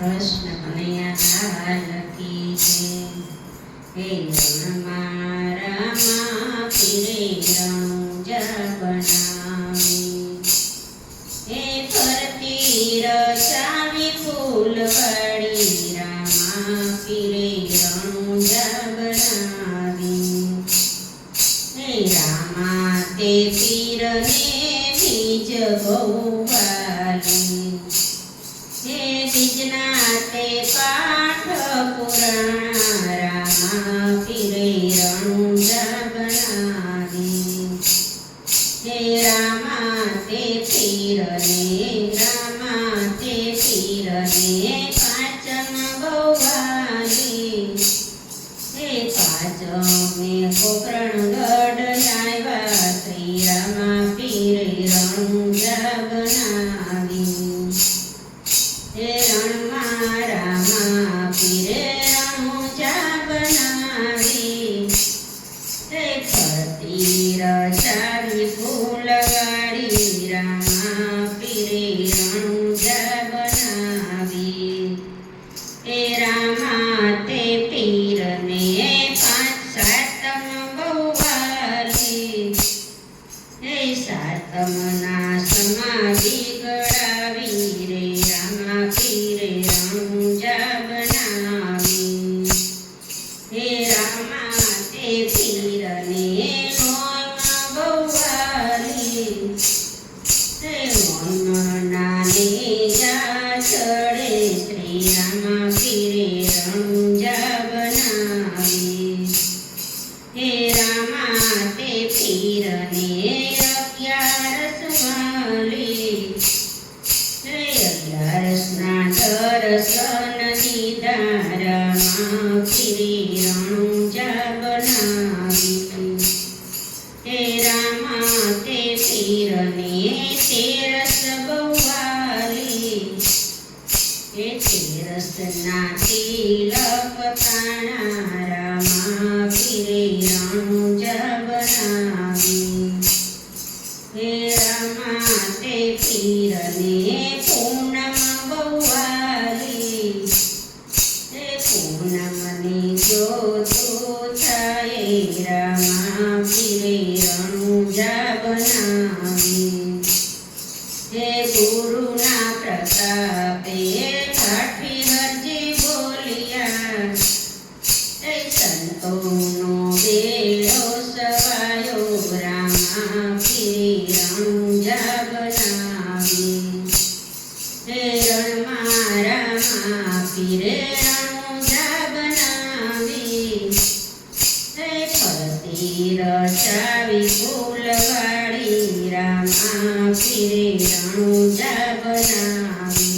कृष्ण कन्हैया लाल की जय। हे रणमा रमा फिरे रણુજા બનાવી, हे ફરતી રચાવી ફૂલવાડી રામા પીરે રણુજા બનાવી। हे રામા તે પીરને બીજ બહુ વાલી, हे બીજના તે પાઠ પુરાણા રામા પીરે રણુજા બનાવી। हे રામા તે પીરને રામા તે પીરને પાંચમ બહુ વાલી, हे પાંચમે કોકરણગઢ આવ્યા શ્રી રામા પીરે રણુજા બનાવી। हे રણમાં રામા પીરે રણુજા બનાવી, हे ફરતી રચાવી ફૂલવાડી રામા પીરે રણુજા બનાવી। हे રામા તે પીરને સાતમ બહુ વાલી, हे સાતમના સમાધિ ગળાવી રે રામા પીરે રણુજા બનાવી। हे રામા તે પીરને નોયમાં બહુ વાલી, हे નોયમના નેજા ચડે શ્રી રામા પીરે રણુજા બનાવી। हे રામા તે પીરને 11 વાલી, हे 11ના દર્શન દીધા રામા પીરે રણુજા બનાવી। हे રામા તે પીરને 13 બહુ વાલી, हे 13ના તિલક તાણા રામા પીરે રણુજા બનાવી। हे રામા તે પીરને પૂનમ બહુ વાલી, हे પૂનમની જ્યોત થાય રામા પીરે રણુજા બનાવી। हे ગુરુના પ્રતાપે કાઠી હરજી બોલ્યા, हे સંતોનો બેડો સવાયો રામા પીરે રણુજા બનાવી। हे રણમાં રામા પીરે રણુજા બનાવી, हे ફરતી રચાવી ફૂલવાડી રામા પીરે રણુજા બનાવી।